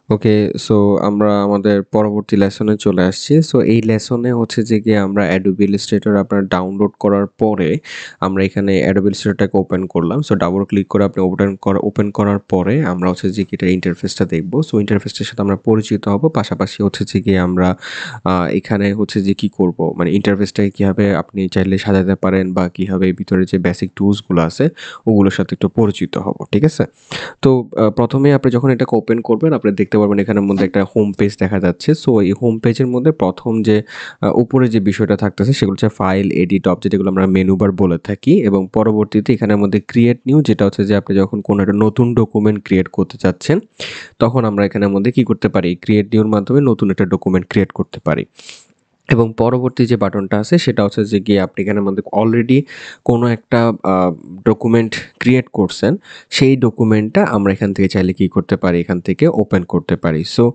ওকে, so আমরা আমাদের পরবর্তী লেসনে চলে আসছি। সো এই লেসনে হচ্ছে যে গিয়ে আমরা Adobe Illustrator আপনার ডাউনলোড করার পরে আমরা এখানে Adobe Illustrator-টাকে ওপেন করলাম। সো ডাবল ক্লিক করে আপনি ওপেন করার পরে আমরা হচ্ছে যে কি এটার ইন্টারফেসটা দেখব। সো ইন্টারফেসটার সাথে আমরা পরিচিত হব। পাশাপাশি হচ্ছে যে গিয়ে আমরা এখানে হচ্ছে যে কি করব, মানে ইন্টারফেসটাকে কিভাবে আপনি চাইলে সাজাতে পারেন বা কিভাবে ভিতরে যে বেসিক টুলসগুলো আছে ওগুলোর সাথে একটু পরিচিত হব। ঠিক আছে? তো ১ম এ আপনি যখন এটাকে ওপেন করবেন, আপনি দেখতে পারবেন এখানের মধ্যে একটা হোম পেজ দেখা যাচ্ছে। সো এই হোম পেজের মধ্যে ১ম যে উপরে যে বিষয়টা থাকতেছে সেগুলো হচ্ছে ফাইল, এডিট, অবজেক্ট, এগুলো আমরা মেনু বার বলে থাকি এবং পরবর্তীতে এখানের মধ্যে ক্রিয়েট নিউ, যেটা হচ্ছে যে আপনি যখন কোনো একটা নতুন ডকুমেন্ট ক্রিয়েট করতে চাচ্ছেন, তখন আমরা এখানের মধ্যে কি করতে পারি? ক্রিয়েট নিউর মাধ্যমে নতুন একটা ডকুমেন্ট ক্রিয়েট করতে পারি। এবং পরবর্তী যে বাটনটা আছে সেটা হচ্ছে যে গিয়ে আপনি এখানের মধ্যে অলরেডি কোনো একটা ডকুমেন্ট ক্রিয়েট করছেন, সেই ডকুমেন্টটা আমরা এখান থেকে চাইলে কি করতে পারি? এখান থেকে ওপেন করতে পারি। সো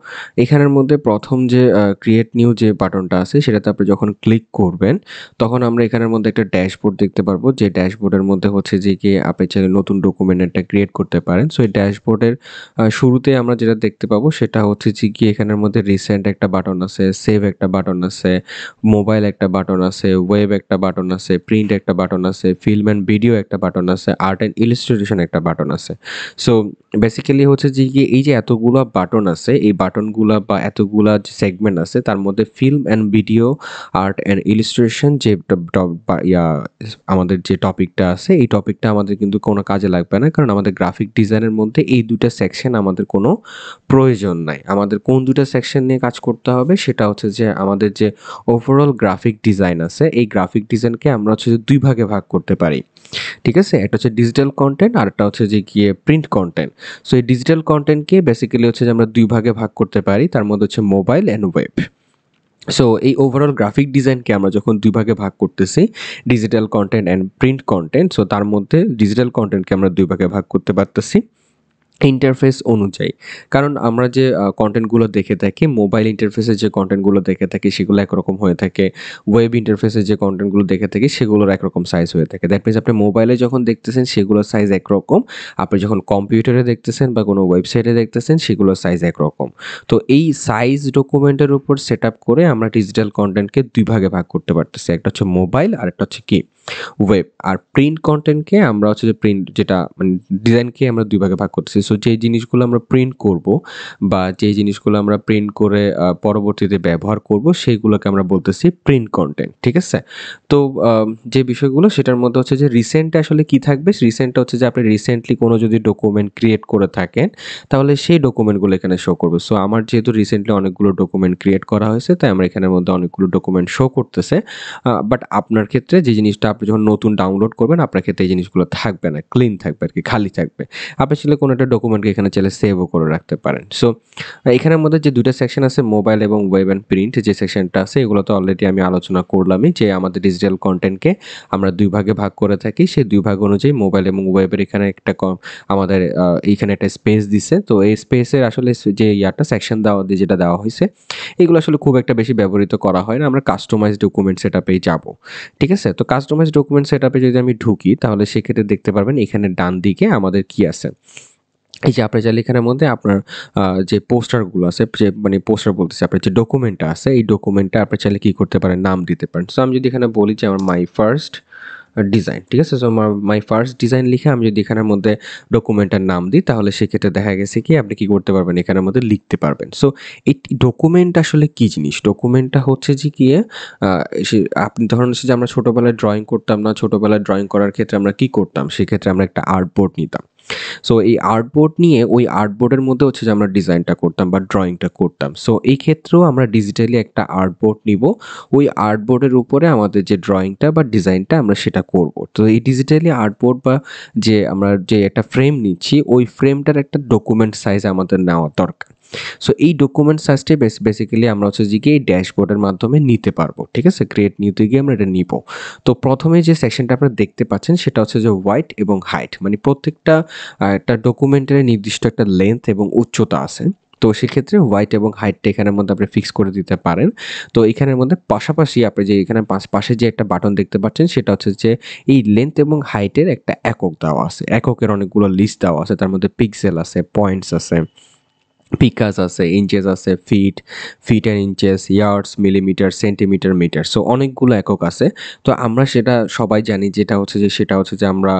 এখানের মধ্যে ১ম যে ক্রিয়েট নিউ যে বাটনটা আছে সেটাতে আপনি যখন ক্লিক করবেন, তখন আমরা এখানের মধ্যে একটা ড্যাশবোর্ড দেখতে পারবো। যে ড্যাশবোর্ডের মধ্যে হচ্ছে যে গিয়ে আপনি চাইলে নতুন ডকুমেন্ট একটা ক্রিয়েট করতে পারেন। সো এই ড্যাশবোর্ডের শুরুতে আমরা যেটা দেখতে পাবো সেটা হচ্ছে যে গিয়ে এখানের মধ্যে রিসেন্ট একটা বাটন আছে, সেভ একটা বাটন আছে, মোবাইল একটা বাটন আছে, ওয়েব একটা বাটন আছে, প্রিন্ট একটা বাটন আছে, ফিল্ম অ্যান্ড ভিডিও একটা বাটন আছে, আর্ট অ্যান্ড ইলাস্ট্রেশন একটা বাটন আছে। সো বেসিক্যালি হচ্ছে যে গিয়ে এই যে এতগুলা বাটন আছে, এই বাটনগুলা বা এতগুলা যে সেগমেন্ট আছে তার মধ্যে film and video, art and illustration যে আমাদের যে টপিকটা আছে, এই টপিকটা আমাদের কিন্তু কোনো কাজে লাগবে না। কারণ আমাদের গ্রাফিক ডিজাইনের মধ্যে এই ২ টা সেকশন আমাদের কোনো প্রয়োজন নাই। আমাদের কোন ২ টা সেকশন নিয়ে কাজ করতে হবে সেটা হচ্ছে যে আমাদের যে ওভারঅল গ্রাফিক ডিজাইন আছে, এই গ্রাফিক ডিজাইনকে আমরা হচ্ছে যে ২ ভাগে ভাগ করতে পারি। ঠিক আছে? একটা হচ্ছে ডিজিটাল কনটেন্ট, আরেকটা হচ্ছে যে গিয়ে প্রিন্ট কনটেন্ট। সো এই ডিজিটাল কনটেন্টকে বেসিক্যালি হচ্ছে যে আমরা ২ ভাগে ভাগ করতে পারি। তার মধ্যে হচ্ছে মোবাইল অ্যান্ড ওয়েব। সো এই ওভারঅল গ্রাফিক ডিজাইনকে আমরা যখন ২ ভাগে ভাগ করতেছি, digital content and print content. So তার মধ্যে ডিজিটাল কনটেন্টকে আমরা ২ ভাগে ভাগ করতে পারতেছি ইন্টারফেস অনুযায়ী। কারণ আমরা যে কনটেন্টগুলো দেখে থাকি, মোবাইল ইন্টারফেসের যে কনটেন্টগুলো দেখে থাকি সেগুলো একরকম হয়ে থাকে। ওয়েব ইন্টারফেসের যে কনটেন্টগুলো দেখে থাকি সেগুলোর একরকম সাইজ হয়ে থাকে। দ্যাট মিনস আপনি মোবাইলে যখন দেখতেছেন সেগুলোর সাইজ একরকম। আপনি যখন কম্পিউটারে দেখতেছেন বা কোনো ওয়েবসাইটে দেখতেছেন সেগুলোর সাইজ একরকম। তো এই সাইজ ডকুমেন্টের উপর সেটআপ করে আমরা ডিজিটাল কনটেন্টকে ২ ভাগে ভাগ করতে পারতেছি। একটা হচ্ছে মোবাইল, আরেকটা হচ্ছে কি? ওয়েব। আর প্রিন্ট কনটেন্টকে আমরা হচ্ছে যে প্রিন্ট যেটা মানে ডিজাইনকে আমরা ২ ভাগে ভাগ করতেছি। সো যেই জিনিসগুলো আমরা প্রিন্ট করব বা যেই জিনিসগুলো আমরা প্রিন্ট করে পরবর্তীতে ব্যবহার করব সেগুলোকে আমরা বলতেছি প্রিন্ট কনটেন্ট। ঠিক আছে? তো যে বিষয়গুলো সেটার মধ্যে হচ্ছে যে রিসেন্টে আসলে কি থাকবে? রিসেন্টটা হচ্ছে যে আপনি রিসেন্টলি কোনো যদি ডকুমেন্ট ক্রিয়েট করে থাকেন, তাহলে সেই ডকুমেন্টগুলো এখানে শো করবে। সো আমার যেহেতু রিসেন্টলি অনেকগুলো ডকুমেন্ট ক্রিয়েট করা হয়েছে, তাই আমার এখানের মধ্যে অনেকগুলো ডকুমেন্ট শো করতেছে। বাট আপনার ক্ষেত্রে যে জিনিসটা আপনি যখন নতুন ডাউনলোড করবেন, আপনার ক্ষেত্রে এই জিনিসগুলো থাকবে না। ক্লিন থাকবে আরকি, খালি থাকবে। আপনি চাইলে কোনো একটা ডকুমেন্টকে এখানে চাইলে সেভও করে রাখতে পারেন। সো এখানের মধ্যে যে ২ টা সেকশন আছে মোবাইল এবং ওয়েব অ্যান্ড প্রিন্ট, যে সেকশনটা আছে এগুলো তো অলরেডি আমি আলোচনা করলামই যে আমাদের ডিজিটাল কনটেন্টকে আমরা ২ ভাগে ভাগ করে থাকি। সেই ২ ভাগ অনুযায়ী মোবাইল এবং ওয়েবের এখানে একটা আমাদের এইখানে একটা স্পেস দিছে। তো এই স্পেসের আসলে যে সেকশন যেটা দেওয়া হইছে, এগুলো আসলে খুব একটা বেশি ব্যবহৃত করা হয় না। আমরা কাস্টমাইজড ডকুমেন্ট সেটআপেই যাবো। ঠিক আছে? তো কাস্টমাইজড ডকুমেন্ট সেটআপে যদি আমি ঢুকি তাহলে সেক্ষেত্রে দেখতে পারবেন এখানে ডান দিকে আমাদের কি আছে? এই যে আপনি চাইলে এখানের মধ্যে আপনার যে পোস্টারগুলো আছে, যে মানে পোস্টার বলতেছি, আপনার যে ডকুমেন্টটা আছে এই ডকুমেন্টটা আপনি চাইলে কি করতে পারেন? নাম দিতে পারেন। সো আমি যদি এখানে বলি যে আমার মাই ফার্স্ট ডিজাইন, ঠিক আছে? সো মাই ফার্স্ট ডিজাইন লিখে আমি যদি এখানের মধ্যে ডকুমেন্টের নাম দিই তাহলে সেক্ষেত্রে দেখা গেছে কি আপনি কি করতে পারবেন? এখানের মধ্যে লিখতে পারবেন। সো এই ডকুমেন্ট আসলে কি জিনিস? ডকুমেন্টটা হচ্ছে যে গিয়ে আ সে আপনি ধরুন হচ্ছে যে আমরা ছোটবেলায় ড্রইং করতাম না? ছোটবেলায় ড্রইং করার ক্ষেত্রে আমরা কি করতাম? সেক্ষেত্রে আমরা একটা আর্টবোর্ড নিতাম। সো এই আর্টবোর্ড নিয়ে ওই আর্টবোর্ডের মধ্যে হচ্ছে যে আমরা ডিজাইনটা করতাম বা ড্রয়িংটা করতাম। সো এই ক্ষেত্রেও আমরা ডিজিটালি একটা আর্টবোর্ড নিবো। ওই আর্টবোর্ডের উপরে আমাদের যে ড্রয়িংটা বা ডিজাইনটা আমরা সেটা করব। তো এই ডিজিটালি আর্টবোর্ড বা যে আমরা যে একটা ফ্রেম নিচ্ছি, ওই ফ্রেমটার একটা ডকুমেন্ট সাইজ আমাদের নেওয়া দরকার। সো এই ডকুমেন্ট সাইজটাই বেসিক্যালি আমরা হচ্ছে যে গিয়ে এই ড্যাশবোর্ডের মাধ্যমে নিতে পারবো। ঠিক আছে? ক্রিয়েট নিউতে গিয়ে আমরা এটা নিবো। তো ১ম এ যে সেকশনটা আপনারা দেখতে পাচ্ছেন সেটা হচ্ছে যে হোয়াইট এবং হাইট। মানে প্রত্যেকটা একটা ডকুমেন্টের নির্দিষ্ট একটা লেন্থ এবং উচ্চতা আছে। তো সেক্ষেত্রে হোয়াইট এবং হাইটটা এখানের মধ্যে আপনি ফিক্স করে দিতে পারেন। তো এখানের মধ্যে পাশাপাশি আপনি যে এখানে পাশে যে একটা বাটন দেখতে পাচ্ছেন সেটা হচ্ছে যে এই লেন্থ এবং হাইটের একটা একক দেওয়া আছে। এককের অনেকগুলো লিস্ট দেওয়া আছে। তার মধ্যে পিক্সেল আছে, পয়েন্টস আছে। পিকাস আছে, ইঞ্চেস আছে, feet, feet and inches, yards, millimetre, centimetre, metre. So অনেকগুলো একক আছে। তো আমরা সেটা সবাই জানি সেটা হচ্ছে যে আমরা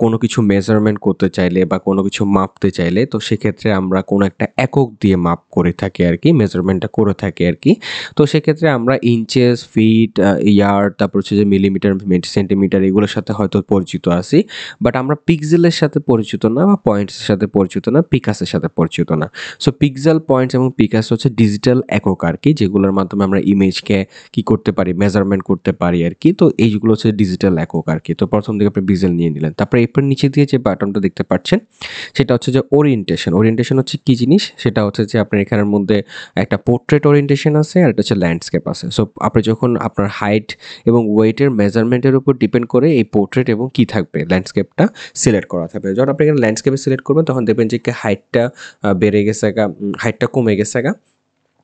কোনো কিছু মেজারমেন্ট করতে চাইলে বা কোনো কিছু মাপতে চাইলে তো সেক্ষেত্রে আমরা কোনো একটা একক দিয়ে মাপ করে থাকি আরকি, মেজারমেন্টটা করে থাকি আরকি। তো সেক্ষেত্রে আমরা ইঞ্চেস, ফিট, ইয়ার্ড, তারপর হচ্ছে যে মিলিমিটার, সেন্টিমিটার এগুলোর সাথে হয়তো পরিচিত আছি। বাট আমরা পিক্সেলের সাথে পরিচিত না বা পয়েন্টসের সাথে পরিচিত না, পিকাসের সাথে পরিচিত না। সো পিক্সেল, পয়েন্টস এবং পিকাস হচ্ছে ডিজিটাল একক আরকি, যেগুলোর মাধ্যমে আমরা ইমেজকে কি করতে পারি, মেজারমেন্ট করতে পারি আরকি। তো এইগুলো হচ্ছে ডিজিটাল একক আরকি। তো প্রথম দিকে আপনি পিক্সেল নিয়ে নিলেন। তারপরে এরপর নিচে দিয়ে যে বাটনটা দেখতে পাচ্ছেন, সেটা হচ্ছে যে ওরিয়েন্টেশন। ওরিয়েন্টেশন হচ্ছে কি জিনিস? সেটা হচ্ছে যে আপনার এখানের মধ্যে একটা পোর্ট্রেট ওরিয়েন্টেশন আছে আর একটা হচ্ছে ল্যান্ডস্কেপ আছে। সো আপনি যখন আপনার হাইট এবং ওয়েটের মেজারমেন্টের উপর ডিপেন্ড করে এই পোর্ট্রেট এবং কি থাকবে, ল্যান্ডস্কেপটা সিলেক্ট করা থাকবে। যখন আপনি এখানে ল্যান্ডস্কেপে সিলেক্ট করবেন তখন দেখবেন যে হাইটটা বেড়ে গেছে গা, হাইটটা কমে গেছে গা,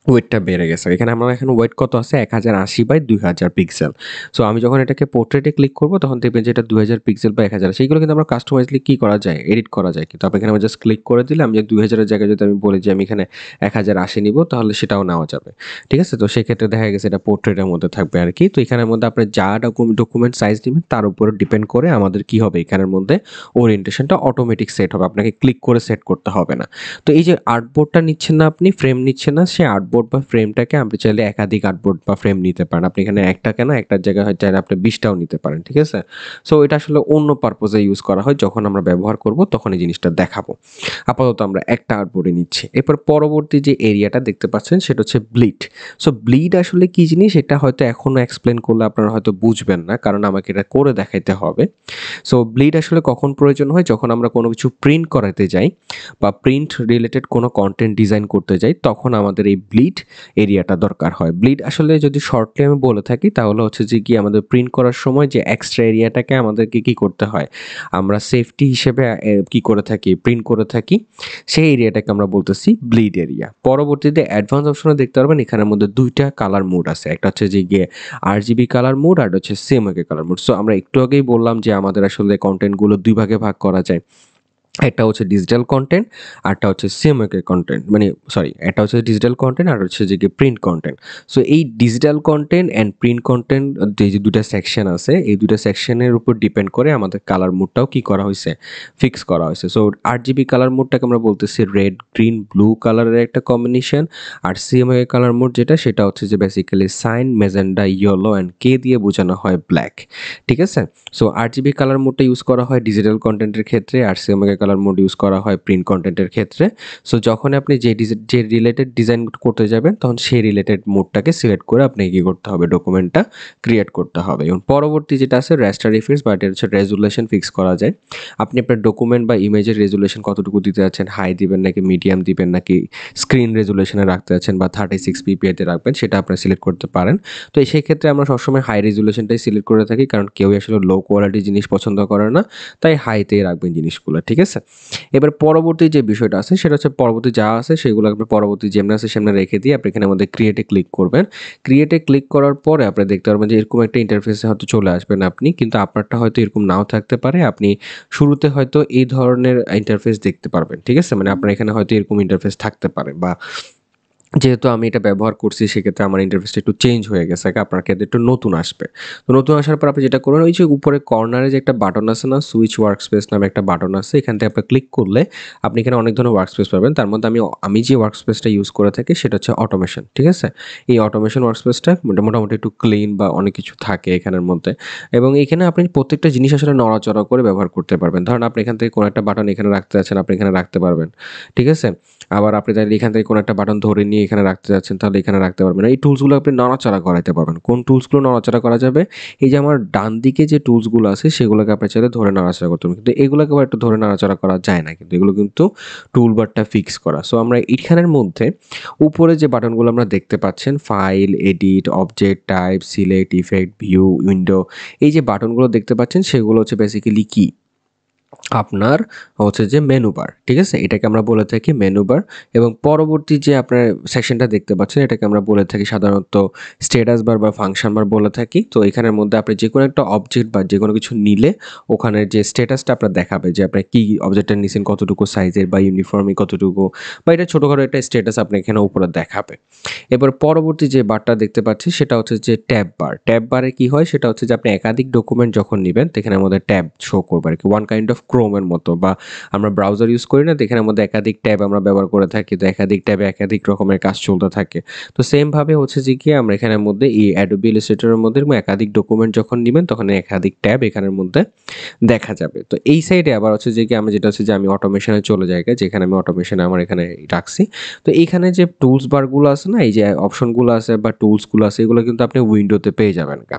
ওয়েটটা বেড়ে গেছে। এখানে আমার এখন ওয়েট কত আছে? 1080/2000 পিক্সেল। সো আমি যখন এটাকে পোর্ট্রেটে ক্লিক করব তখন দেখবেন যে এটা 2000 পিক্সেল বা 1000, সেইগুলো কিন্তু আমরা কাস্টমাইজলি কি করা যায়? এডিট করা যায়। কিন্তু আপনি এখানে জাস্ট ক্লিক করে দিলে আমি যে 2000 এর জায়গায় যদি আমি বলি যে আমি এখানে 1080 নিব তাহলে সেটাও নেওয়া যাবে। ঠিক আছে? তো সেক্ষেত্রে দেখা গেছে এটা পোর্ট্রেটের মধ্যে থাকবে আরকি। তো এখানের মধ্যে আপনি যা ডকুমেন্ট সাইজ দিবেন তার উপরে ডিপেন্ড করে আমাদের কি হবে, এখানের মধ্যে ওরিয়েন্টেশনটা অটোমেটিক সেট হবে। আপনাকে ক্লিক করে সেট করতে হবে না। তো এই যে আর্টবোর্ডটা নিচ্ছেন না, আপনি ফ্রেম নিচ্ছেন না, সেই আর্টবোর্ড বা ফ্রেমটাকে আপনি চাইলে একাধিক আর্টবোর্ড বা ফ্রেম নিতে পারেন। আপনি এখানে একটা কেন, একটার জায়গায় হয় চাইলে আপনি 20টাও নিতে পারেন। ঠিক আছে? সো এটা আসলে অন্য পারপোজে ইউজ করা হয়, যখন আমরা ব্যবহার করব তখন এই জিনিসটা দেখাবো। আপাতত আমরা একটা আর্টবোর্ডে নিচ্ছি। এরপর পরবর্তী যে এরিয়াটা দেখতে পাচ্ছেন সেটা হচ্ছে ব্লিড। সো ব্লিড আসলে কি জিনিস এটা হয়তো এখনো এক্সপ্লেন করলে আপনারা হয়তো বুঝবেন না, কারণ আমাকে এটা করে দেখাইতে হবে। সো ব্লিড আসলে কখন প্রয়োজন হয়? যখন আমরা কোনো কিছু প্রিন্ট করাতে যাই বা প্রিন্ট রিলেটেড কোনো কন্টেন্ট ডিজাইন করতে যাই তখন আমাদের এই ব্লিড এরিয়াটা দরকার হয়। ব্লিড আসলে যদি শর্টলি আমি বলে থাকি তাহলে হচ্ছে যে কি আমাদের প্রিন্ট করার সময় যে এক্সট্রা এরিয়াটাকে আমাদেরকে কি করতে হয়? আমরা সেফটি হিসেবে কি করে থাকি? প্রিন্ট করে থাকি। সেই এরিয়াটাকে আমরা বলতেছি ব্লিড এরিয়া। পরবর্তীতে অ্যাডভান্স অপশনে দেখতে পারবেন এখানের মধ্যে ২ টা কালার মোড আছে। একটা হচ্ছে যে গিয়ে RGB কালার মোড আর হচ্ছে CMYK কালার মোড। সো আমরা একটু আগেই বললাম যে আমাদের আসলে কনটেন্টগুলো ২ ভাগে ভাগ করা যায়। একটা হচ্ছে ডিজিটাল কনটেন্ট, আরটা হচ্ছে CMYK কনটেন্ট। মানে সরি, একটা হচ্ছে ডিজিটাল কনটেন্ট আর হচ্ছে যে গিয়ে প্রিন্ট কনটেন্ট। সো এই digital content and print content যে ২ টা সেকশন আছে, এই ২ টা সেকশনের উপর ডিপেন্ড করে আমাদের কালার মোডটাও কি করা হইছে? ফিক্স করা হইছে। সো RGB কালার মোডটাকে আমরা বলতেছি রেড, গ্রিন, ব্লু কালারের একটা কম্বিনেশন। আর CMYK কালার মোড যেটা সেটা হচ্ছে যে basically cyan, magenta, yellow and K দিয়ে বোঝানো হয় ব্ল্যাক। ঠিক আছে? সো RGB কালার মোডটা ইউজ করা হয় ডিজিটাল কনটেন্টের ক্ষেত্রে আর CMYK কালার মোড ইউজ করা হয় প্রিন্ট কনটেন্টের ক্ষেত্রে। সো যখন আপনি যে রিলেটেড ডিজাইন করতে যাবেন তখন সেই রিলেটেড মোডটাকে সিলেক্ট করে আপনাকে কি করতে হবে? ডকুমেন্টটা ক্রিয়েট করতে হবে। এবং পরবর্তী যেটা আছে রাস্টার ইফেক্টস বা এটা হচ্ছে রেজোলিউশন ফিক্স করা যায়। আপনি আপনার ডকুমেন্ট বা ইমেজের রেজোলিউশন কতটুকু দিতে যাচ্ছেন, হাই দিবেন নাকি মিডিয়াম দিবেন নাকি স্ক্রিন রেজোলিউশনে রাখতে যাচ্ছেন বা 36 ppi তে রাখবেন সেটা আপনারা সিলেক্ট করতে পারেন। তো সেই ক্ষেত্রে আমরা সবসময় হাই রেজোলিউশনটাই সিলেক্ট করে থাকি, কারণ কেউই আসলে লো কোয়ালিটির জিনিস পছন্দ করে না। তাই হাইতেই রাখবেন জিনিসগুলো। ঠিক আছে? এবার পরবর্তী যে বিষয়টা আছে সেটা হচ্ছে পরবর্তী যা আছে সেগুলো আপনি পরবর্তী যেমনি আছে সেমনি রেখে দিয়ে আপনি এখানে আমাদের ক্রিয়েটে ক্লিক করবেন। ক্রিয়েটে ক্লিক করার পরে আপনি দেখতে পারবেন যে এরকম একটা ইন্টারফেসে হয়তো চলে আসবেন আপনি। কিন্তু আপনারটা হয়তো এরকম নাও থাকতে পারে। আপনি শুরুতে হয়তো এই ধরনের ইন্টারফেস দেখতে পারবেন। ঠিক আছে? মানে আপনার এখানে হয়তো এরকম ইন্টারফেস থাকতে পারে বা যেহেতু আমি এটা ব্যবহার করছি সেক্ষেত্রে আমার ইন্টারফেসটা একটু চেঞ্জ হয়ে গেছে। আপনার ক্ষেত্রে একটু নতুন আসবে। তো নতুন আসার পর আপনি যেটা করবেন ওই যে উপরে কর্নারে যে একটা বাটন আছে না? সুইচ ওয়ার্কস্পেস নামে একটা বাটন আছে। এখান থেকে আপনি ক্লিক করলে আপনি এখানে অনেক ধরনের ওয়ার্কস্পেস পাবেন। তার মধ্যে আমি যে ওয়ার্কস্পেসটা ইউজ করে থাকি সেটা হচ্ছে অটোমেশন। ঠিক আছে? এই অটোমেশন ওয়ার্কস্পেসটা মোটামুটি একটু ক্লিন বা অনেক কিছু থাকে এখানের মধ্যে। এবং এখানে আপনি প্রত্যেকটা জিনিস আসলে নড়াচড়া করে ব্যবহার করতে পারবেন। ধরেন আপনি এখান থেকে কোনো একটা বাটন এখানে রাখতে চাচ্ছেন, আপনি এখানে রাখতে পারবেন। ঠিক আছে? আবার আপনি চাইলে এখান থেকে কোনো একটা বাটন ধরে নিয়ে এখানে রাখতে যাচ্ছেন তাহলে এখানে রাখতে পারবেন। এই টুলসগুলো আপনি নড়াচড়া করাইতে পারবেন। কোন টুলসগুলো নড়াচড়া করা যাবে? এই যে আমার ডান দিকে যে টুলসগুলো আছে সেগুলোকে আপনি চাইলে ধরে নাড়াচাড়া করতে পারবেন। কিন্তু এগুলোকে আবার একটু ধরে নাড়াচাড়া করা যায় না। কিন্তু এগুলো কিন্তু টুলবারটা ফিক্স করা। সো আমরা এখানের মধ্যে উপরে যে বাটনগুলো আমরা দেখতে পাচ্ছেন file, edit, object type, select, effect, view, window, এই যে বাটনগুলো দেখতে পাচ্ছেন সেগুলো হচ্ছে বেসিক্যালি কি? আপনার হচ্ছে যে মেনু বার, ঠিক আছে? এটাকে আমরা বলে থাকি মেনু বার এবং পরবর্তী যে আপনার সেকশনটা দেখতে পাচ্ছেন এটাকে আমরা বলে থাকি সাধারণত স্ট্যাটাস বার বা ফাংশন বার বলে থাকি। তো এখানের মধ্যে আপনি যেকোনো একটা অবজেক্ট বা যেকোনো কিছু নিলে ওখানে যে স্ট্যাটাসটা আপনার দেখাবে যে আপনার কি অবজেক্টটা নিছেন, কতটুকু সাইজের বা ইউনিফর্মই কতটুকু, বা এটা ছোটখাটো একটা স্ট্যাটাস আপনি এখানে উপরে দেখাবে। এবার পরবর্তী যে বারটা দেখতে পাচ্ছি সেটা হচ্ছে যে ট্যাব বার। ট্যাব বারে কি হয় সেটা হচ্ছে যে আপনি একাধিক ডকুমেন্ট যখন নিবেন তো এখানের মধ্যে ট্যাব শো করবে আরকি। ওয়ান কাইন্ড অফ ক্রোমের মতো, বা আমরা ব্রাউজার ইউজ করি না? তো এখানের মধ্যে একাধিক ট্যাব আমরা ব্যবহার করে থাকি। তো একাধিক ট্যাবে একাধিক রকমের কাজ চলতে থাকে। তো সেম ভাবে হচ্ছে যে কি আমরা এখানের মধ্যে এই Adobe Illustrator এর মধ্যে এরকম একাধিক ডকুমেন্ট যখন নিবেন তখন একাধিক ট্যাব এখানের মধ্যে দেখা যাবে। তো এই সাইডে আবার হচ্ছে যে কি আমি যেটা হচ্ছে যে আমি অটোমেশন এ চলে যাই, যেখানে আমি অটোমেশন আমার এখানে রাখছি। তো এইখানে যে টুলস বারগুলো আছে না, এই যে অপশনগুলো আছে বা টুলসগুলো আছে এগুলো কিন্তু আপনি উইন্ডোতে পেয়ে যাবেন গা।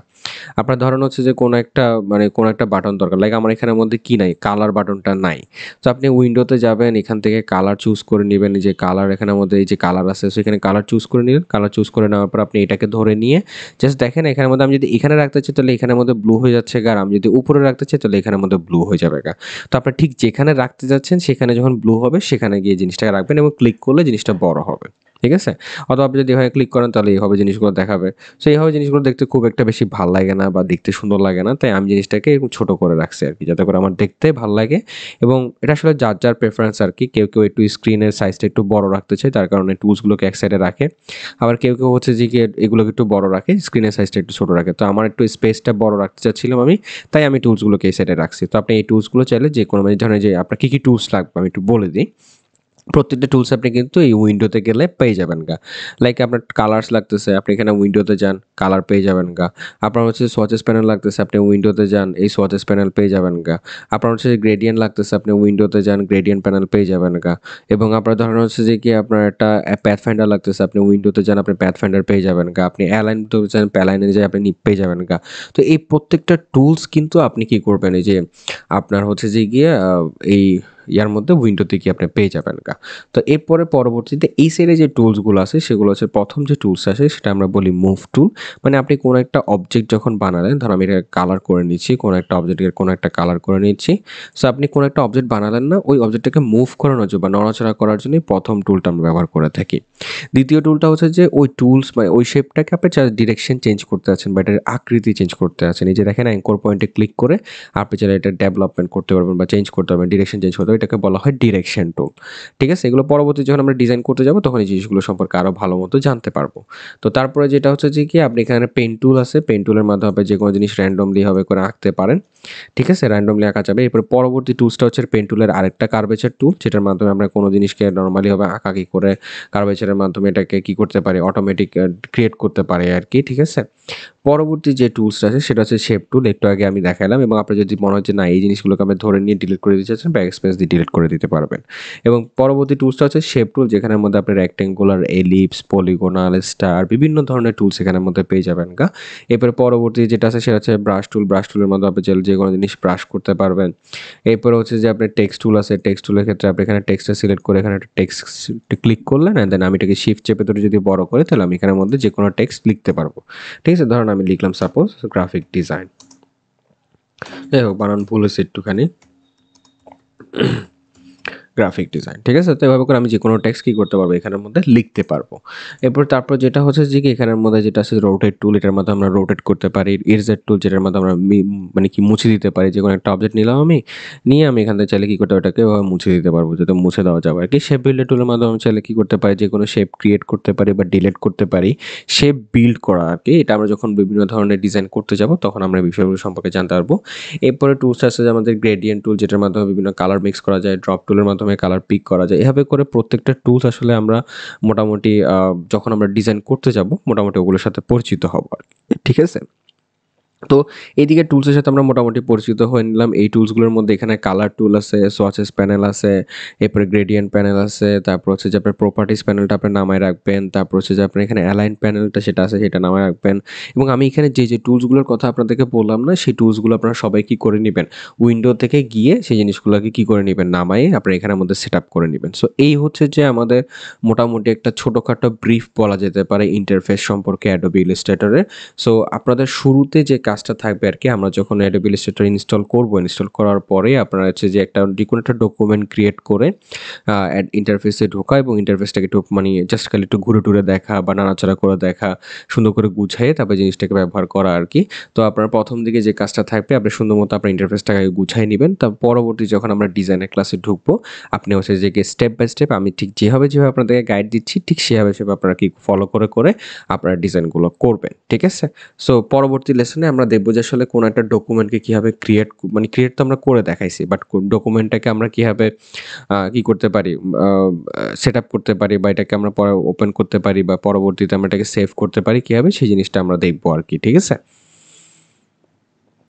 আপনার ধরেন হচ্ছে যে কোনো একটা মানে কোনো একটা বাটন দরকার। লাইক আমার এখানের মধ্যে কি নাই? কালার বাটনটা নাই। তো আপনি উইন্ডোতে যাবেন, এখান থেকে কালার চুজ করে নিবেন। এই যে কালার এখানের মধ্যে এই যে কালার আছে, সো এখানে কালার চুজ করে নিলেন। কালার চুজ করে নেওয়ার পর আপনি এটাকে ধরে নিয়ে জাস্ট দেখেন এখানের মধ্যে আমি যদি এখানে রাখতে চাই তাহলে এখানের মধ্যে ব্লু হয়ে যাচ্ছে গা। আর আমি যদি উপরে রাখতে চাই তাহলে এখানের মধ্যে ব্লু হয়ে যাবে গা। তো আপনি ঠিক যেখানে রাখতে যাচ্ছেন সেখানে যখন ব্লু হবে সেখানে গিয়ে জিনিসটাকে রাখবেন এবং ক্লিক করলে জিনিসটা বড় হবে। ঠিক আছে? অথবা আপনি যদি এভাবে ক্লিক করেন তাহলে এইভাবে জিনিসগুলো দেখাবে। সো এইভাবে জিনিসগুলো দেখতে খুব একটা বেশি ভাল লাগে না বা দেখতে সুন্দর লাগে না। তাই আমি জিনিসটাকে এরকম ছোট করে রাখছি আরকি। যাতে করে আমার দেখতে ভাল লাগে এবং এটা আসলে যার, যার প্রেফারেন্স আরকি। কেউ একটু স্ক্রিনের সাইজটা একটু বড় রাখতে চায়, তার কারণে টুলসগুলোকে এক সাইডে রাখে। আবার কেউ হচ্ছে যে গিয়ে এগুলোকে একটু বড় রাখে, স্ক্রিনের সাইজটা একটু ছোট রাখে। তো আমার একটু স্পেসটা বড় রাখতে চাচ্ছিলাম আমি, তাই আমি টুলসগুলোকে এই সাইডে রাখছি। তো আপনি এই টুলসগুলো চাইলে যেকোনো মানে ধরেন যে আপনার কি টুলস লাগবে আমি একটু বলে দিই। প্রত্যেকটা টুলস আপনি কিন্তু এই উইন্ডোতে গেলে পেয়ে যাবেন গা। লাইক আপনার কালার্স লাগতেছে, আপনি এখানে উইন্ডোতে যান, কালার পেয়ে যাবেন গা। আপনার হচ্ছে সোয়াচেস প্যানেল লাগতেছে, আপনি উইন্ডোতে যান, এই সোয়াচেস প্যানেল পেয়ে যাবেন গা। আপনার হচ্ছে গ্রেডিয়েন্ট লাগতেছে, আপনি উইন্ডোতে যান, গ্রেডিয়েন্ট প্যানেল পেয়ে যাবেন গা। এবং আপনার ধরেন হচ্ছে যে কি আপনার একটা প্যাথ ফাইন্ডার লাগতেছে, আপনি উইন্ডোতে যান, আপনি প্যাথ ফাইন্ডার পেয়ে যাবেন গা। আপনি অ্যালাইন তো যান, প্যালাইনে যাই আপনি পেয়ে যাবেন গা। তো এই প্রত্যেকটা টুলস কিন্তু আপনি কি করবেন, এই যে আপনার হচ্ছে যে গিয়ে এই ইয়ার মধ্যে উইন্ডোতে গিয়ে আপনি পেয়ে যাবেন গা। তো এরপরে পরবর্তীতে এই সাইডে যে টুলসগুলো আছে সেগুলো হচ্ছে প্রথম যে টুলস আছে সেটা আমরা বলি মুভ টুল। মানে আপনি কোনো একটা অবজেক্ট যখন বানালেন, ধরুন আমি এটাকে কালার করে নিচ্ছি, কোনো একটা অবজেক্টের কোনো একটা কালার করে নিচ্ছি। সো আপনি কোনো একটা অবজেক্ট বানালেন না, ওই অবজেক্টটাকে মুভ করানোর জন্য বা নড়াচড়া করার জন্যই প্রথম টুলটা আমরা ব্যবহার করে থাকি। দ্বিতীয় টুলটা হচ্ছে যে ওই টুলস বা ওই শেপটাকে আপনি ডিরেকশন চেঞ্জ করতে আছেন বা এটার আকৃতি চেঞ্জ করতে আছেন। এই যে দেখেন অ্যাঙ্কর পয়েন্টে ক্লিক করে আপনি চাইলে এটা ডেভেলপমেন্ট করতে পারবেন বা চেঞ্জ করতে পারবেন, ডিরেকশন চেঞ্জ করতে পারবেন। এটাকে বলা হয় ডিরেকশন টুল। ঠিক আছে? এগুলো পরবর্তী যখন আমরা ডিজাইন করতে যাব তখন এই জিনিসগুলো সম্পর্কে আরো ভালো মতো জানতে পারবো। তো তারপরে যেটা হচ্ছে যে কি আপনি এখানে পেন টুল আছে, পেন টুলের মাধ্যমে আপনি যেকোনো জিনিস র‍্যান্ডমলি ভাবে করে আঁকতে পারেন। ঠিক আছে? র‍্যান্ডমলি আঁকা যাবে। এরপরে পরবর্তী টুলসটা হচ্ছে পেন টুলের আরেকটা কার্ভেচার টুল, যেটার মাধ্যমে আমরা কোনো জিনিসকে নরমালি ভাবে আঁকাআঁকি করে কার্ভেচারের মাধ্যমে এটাকে কি করতে পারি, অটোমেটিক ক্রিয়েট করতে পারি আরকি। ঠিক আছে? পরবর্তী যে টুলসটা আছে সেটা হচ্ছে শেপ টুল। একটু আগে আমি দেখাইলাম এবং আপনার যদি মনে হয় যে না এই জিনিসগুলোকে আমি ধরে নিয়ে ডিলিট করে দিতে চাচ্ছেন, ব্যাকস্পেস দিয়ে ডিলিট করে দিতে পারবেন। এবং পরবর্তী টুলসটা হচ্ছে শেপ টুল, যেখানের মধ্যে আপনি রেক্টেঙ্গুলার, এলিপস, পলিগনাল, স্টার বিভিন্ন ধরনের টুলস এখানের মধ্যে পেয়ে যাবেন গা। এরপরে পরবর্তী যেটা আছে সেটা হচ্ছে ব্রাশ টুল। ব্রাশ টুলের মধ্যে আপনি চাইলে যেকোনো জিনিস ব্রাশ করতে পারবেন। এরপরে হচ্ছে যে আপনার টেক্সট টুল আছে। টেক্সট টুলের ক্ষেত্রে আপনি এখানে টেক্সটটা সিলেক্ট করে এখানে একটা টেক্সট ক্লিক করলেন, অ্যান্ড দেন আমি এটাকে শিফট চেপে ধরে যদি বড় করি তাহলে আমি এখানের মধ্যে যেকোনো টেক্সট লিখতে পারবো। ঠিক আছে? ধরুন আমি লিখলাম সাপোজ গ্রাফিক ডিজাইন। যাই হোক বানান ভুল হয়েছে একটুখানি। Graphic design. ঠিক আছে? তো এভাবে করে আমি যেকোনো টেক্সট কি করতে পারবো এখানের মধ্যে লিখতে পারবো। তারপর যেটা হচ্ছে যে কি এখানের মধ্যে যেটা আছে রোটেট টুল, এটার মাধ্যমে আমরা রোটেট করতে পারি। ইরেজার টুল, যেটার মাধ্যমে আমরা মানে কি মুছে দিতে পারি। যেকোনো একটা অবজেক্ট নিলাম আমি, নিয়ে আমি এখান থেকে চাইলে কি করতে পারি ওটাকে এভাবে মুছে দিতে পারবো, যাতে মুছে দেওয়া যাবে আরকি। শেপ বিল্ডার টুলের মাধ্যমে আমি চাইলে কি করতে পারি, যেকোনো শেপ ক্রিয়েট করতে পারি বা ডিলিট করতে পারি। শেপ বিল্ড করা আরকি। এটা আমরা যখন বিভিন্ন ধরনের ডিজাইন করতে যাব তখন আমরা এই বিষয়গুলো সম্পর্কে জানতে পারবো। এরপরে টুলস আছে যে আমাদের গ্রেডিয়েন্ট টুল, যেটার মাধ্যমে বিভিন্ন কালার মিক্স করা যায়। ড্রপ টুলের মাধ্যমে কালার পিক করা যায়। এভাবে করে প্রত্যেকটা টুলস আসলে আমরা মোটামুটি যখন আমরা ডিজাইন করতে যাব মোটামুটি ওগুলোর সাথে পরিচিত হব আরকি। ঠিক আছে? তো এইদিকে টুলসের সাথে আমরা মোটামুটি পরিচিত হয়ে নিলাম। এই টুলসগুলোর মধ্যে এখানে কালার টুল আছে, সোয়াচেস প্যানেল আছে, এরপরে গ্রেডিয়েন্ট প্যানেল আছে, তারপর হচ্ছে যে আপনার প্রপার্টিজ প্যানেলটা আপনি নামায় রাখবেন, তারপর হচ্ছে যে আপনার এখানে অ্যালাইন প্যানেলটা সেটা আছে সেটা নামায় রাখবেন। এবং আমি এখানে যে টুলসগুলোর কথা আপনাদেরকে বললাম না, সেই টুলসগুলো আপনারা সবাই কি করে নিবেন, উইন্ডো থেকে গিয়ে সেই জিনিসগুলোকে কি করে নিবেন, নামায়ে আপনারা এখানের মধ্যে সেটআপ করে নিবেন। সো এই হচ্ছে যে আমাদের মোটামুটি একটা ছোটখাটো ব্রিফ বলা যেতে পারে ইন্টারফেস সম্পর্কে Adobe Illustrator এর। সো আপনাদের শুরুতে যে কাজটা থাকবে আরকি, আমরা যখন Adobe Illustrator ইনস্টল করব, ইনস্টল করার পরে আপনারা হচ্ছে যে যেকোনো একটা ডকুমেন্ট ক্রিয়েট করে ইন্টারফেসে ঢোকা এবং ইন্টারফেসটাকে একটু মানে জাস্ট খালি একটু ঘুরে টুরে দেখা বা নাড়াচাড়া করে দেখা, সুন্দর করে গুছাইয়ে তারপরে জিনিসটাকে ব্যবহার করা আরকি। তো আপনার ১ম দিকে যে কাজটা থাকবে, আপনি সুন্দর মতো আপনার ইন্টারফেসটাকে গুছায় নিবেন। তার পরবর্তী যখন আমরা ডিজাইনের ক্লাসে ঢুকবো, আপনি হচ্ছে যে স্টেপ বাই স্টেপ আমি ঠিক যেভাবে আপনাদেরকে গাইড দিচ্ছি, ঠিক সেভাবে আপনারা কি ফলো করে আপনারা ডিজাইনগুলো করবেন। ঠিক আছে? সো পরবর্তী লেসনে আমরা দেখব যে আসলে কোন একটা ডকুমেন্টকে কিভাবে ক্রিয়েট তো আমরা করে দেখাইছি। বাট ডকুমেন্টটাকে আমরা কিভাবে কি করতে পারি, আ সেটআপ করতে পারি বা এটাকে আমরা পরে ওপেন করতে পারি বা পরবর্তীতে আমরা এটাকে সেভ করতে পারি কিভাবে, সেই জিনিসটা আমরা দেখবো আরকি। ঠিক আছে?